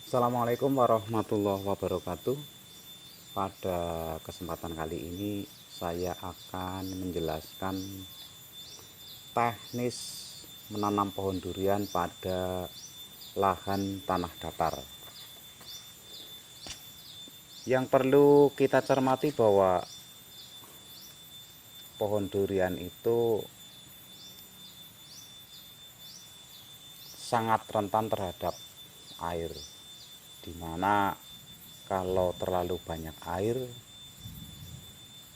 Assalamualaikum warahmatullahi wabarakatuh. Pada kesempatan kali ini saya akan menjelaskan teknis menanam pohon durian pada lahan tanah datar. Yang perlu kita cermati bahwa pohon durian itu sangat rentan terhadap air, dimana kalau terlalu banyak air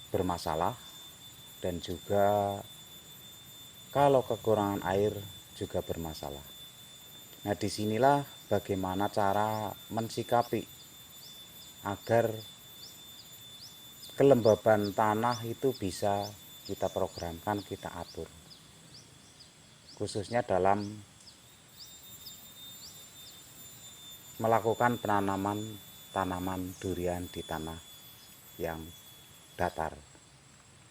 bermasalah, dan juga kalau kekurangan air juga bermasalah. Nah, disinilah bagaimana cara mensikapi agar kelembaban tanah itu bisa kita programkan, kita atur, khususnya dalam melakukan penanaman tanaman durian di tanah yang datar.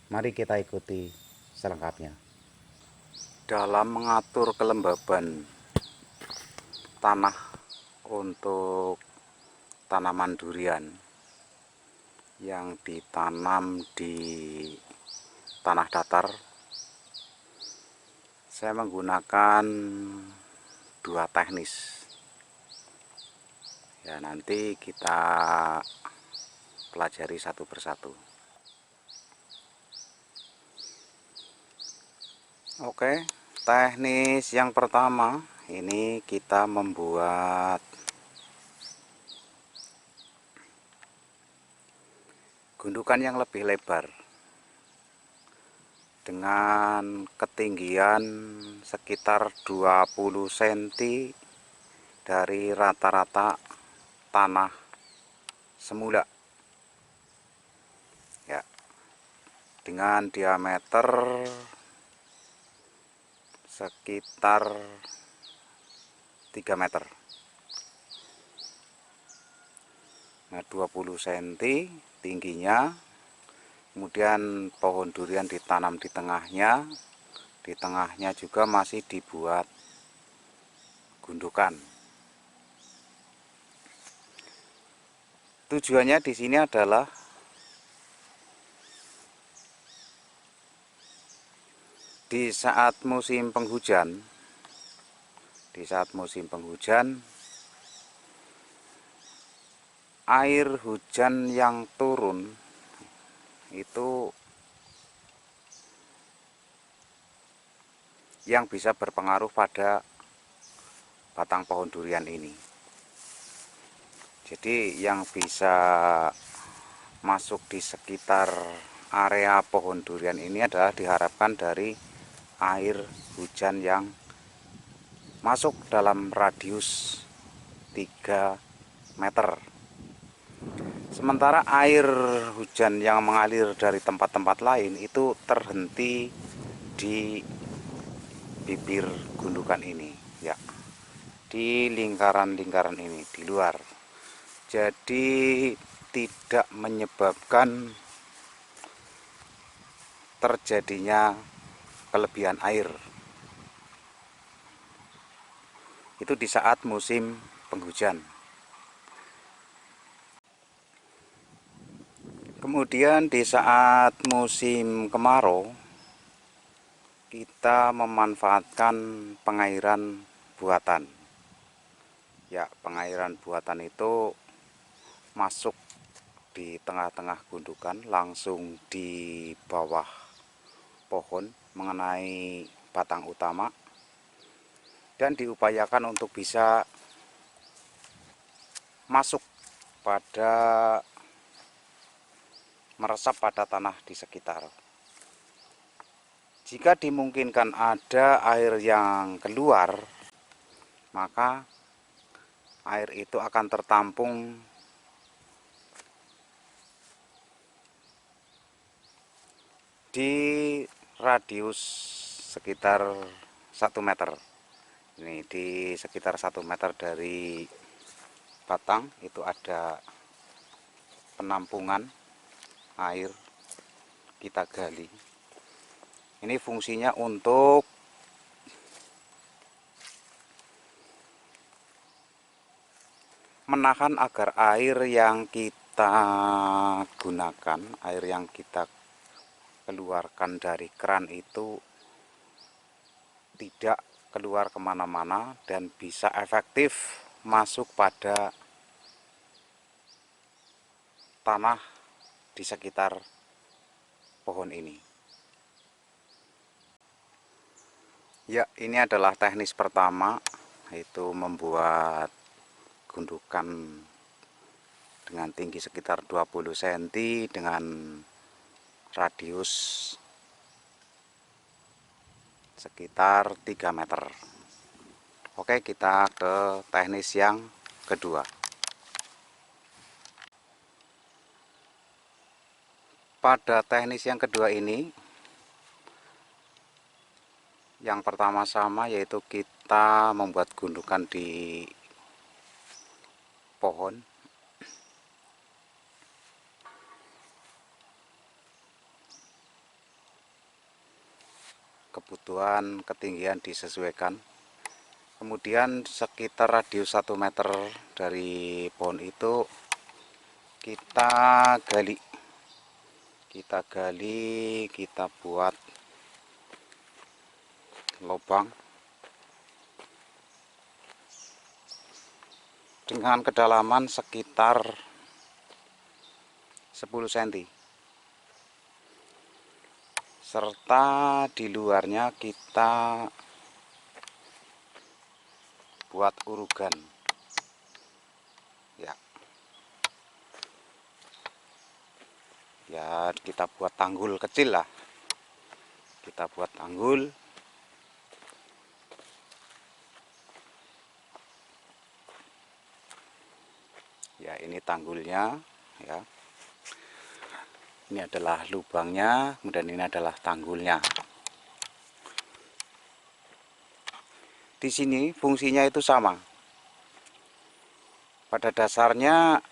Mari kita ikuti selengkapnya. Dalam mengatur kelembaban tanah untuk tanaman durian yang ditanam di tanah datar, saya menggunakan dua teknis. Ya, nanti kita pelajari satu persatu. Oke, teknis yang pertama ini kita membuat gundukan yang lebih lebar dengan ketinggian sekitar 20 cm dari rata-rata tanah semula. Ya, dengan diameter sekitar 3 meter. Nah, 20 cm tingginya. Kemudian pohon durian ditanam di tengahnya. Di tengahnya juga masih dibuat gundukan. Tujuannya di sini adalah di saat musim penghujan, air hujan yang turun itu yang bisa berpengaruh pada batang pohon durian ini. Jadi yang bisa masuk di sekitar area pohon durian ini adalah diharapkan dari air hujan yang masuk dalam radius 3 meter. Sementara air hujan yang mengalir dari tempat-tempat lain itu terhenti di bibir gundukan ini, ya, di lingkaran-lingkaran ini, di luar. Jadi tidak menyebabkan terjadinya kelebihan air. Itu di saat musim penghujan. Kemudian di saat musim kemarau, kita memanfaatkan pengairan buatan. Ya, pengairan buatan itu masuk di tengah-tengah gundukan, langsung di bawah pohon mengenai batang utama, dan diupayakan untuk bisa masuk pada meresap pada tanah di sekitar. Jika dimungkinkan ada air yang keluar, maka air itu akan tertampung di radius sekitar 1 meter. Ini di sekitar 1 meter dari batang itu ada penampungan air, kita gali. Ini fungsinya untuk menahan agar air yang kita gunakan, air yang kita keluarkan dari keran itu tidak keluar kemana-mana dan bisa efektif masuk pada tanah di sekitar pohon ini. Ya, ini adalah teknis pertama, yaitu membuat gundukan dengan tinggi sekitar 20 cm dengan radius sekitar 3 meter. Oke, kita ke teknis yang kedua. Pada teknis yang kedua ini, yang pertama sama yaitu kita membuat gundukan di pohon. Kebutuhan ketinggian disesuaikan. Kemudian sekitar radius 1 meter dari pohon itu kita gali. Kita buat lubang dengan kedalaman sekitar 10 cm. Serta di luarnya kita buat urugan. Ya, kita buat tanggul kecil lah. Kita buat tanggul. Ya, ini tanggulnya ya. Ini adalah lubangnya, kemudian ini adalah tanggulnya. Di sini fungsinya itu sama. Pada dasarnya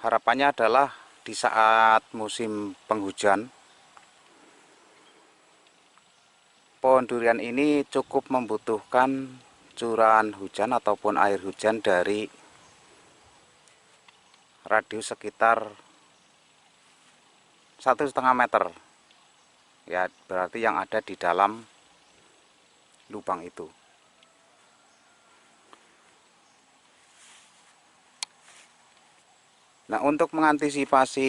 harapannya adalah di saat musim penghujan, pohon durian ini cukup membutuhkan curahan hujan ataupun air hujan dari radius sekitar 1,5 meter. Ya, berarti yang ada di dalam lubang itu. Nah, untuk mengantisipasi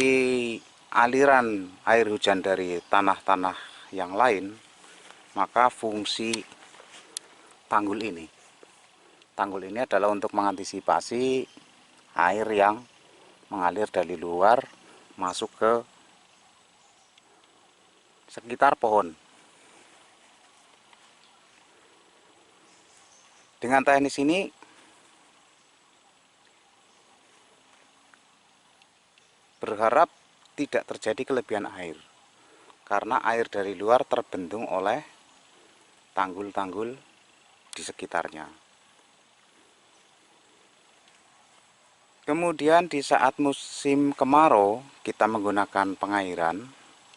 aliran air hujan dari tanah-tanah yang lain, maka fungsi tanggul ini adalah untuk mengantisipasi air yang mengalir dari luar masuk ke sekitar pohon. Dengan teknis ini berharap tidak terjadi kelebihan air, karena air dari luar terbendung oleh tanggul-tanggul di sekitarnya. Kemudian di saat musim kemarau kita menggunakan pengairan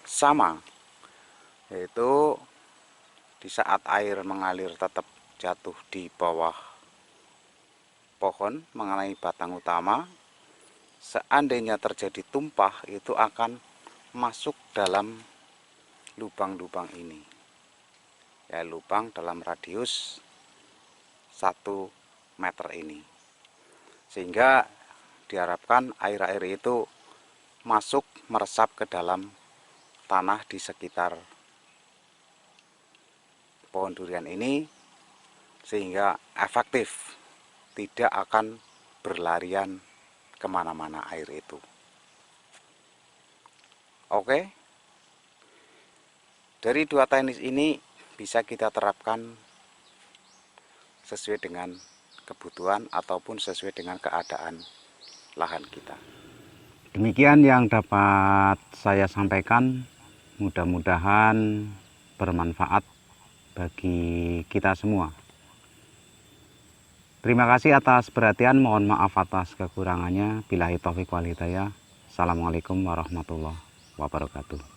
sama, yaitu di saat air mengalir tetap jatuh di bawah pohon mengenai batang utama. Seandainya terjadi tumpah, itu akan masuk dalam lubang-lubang ini, ya, lubang dalam radius 1 meter ini, sehingga diharapkan air-air itu masuk meresap ke dalam tanah di sekitar pohon durian ini, sehingga efektif, tidak akan berlarian kemana-mana air itu. Oke, dari dua teknis ini bisa kita terapkan sesuai dengan kebutuhan ataupun sesuai dengan keadaan lahan kita. Demikian yang dapat saya sampaikan, mudah-mudahan bermanfaat bagi kita semua. Terima kasih atas perhatian, mohon maaf atas kekurangannya. Billahi taufiq wal hidayah. Assalamualaikum warahmatullahi wabarakatuh.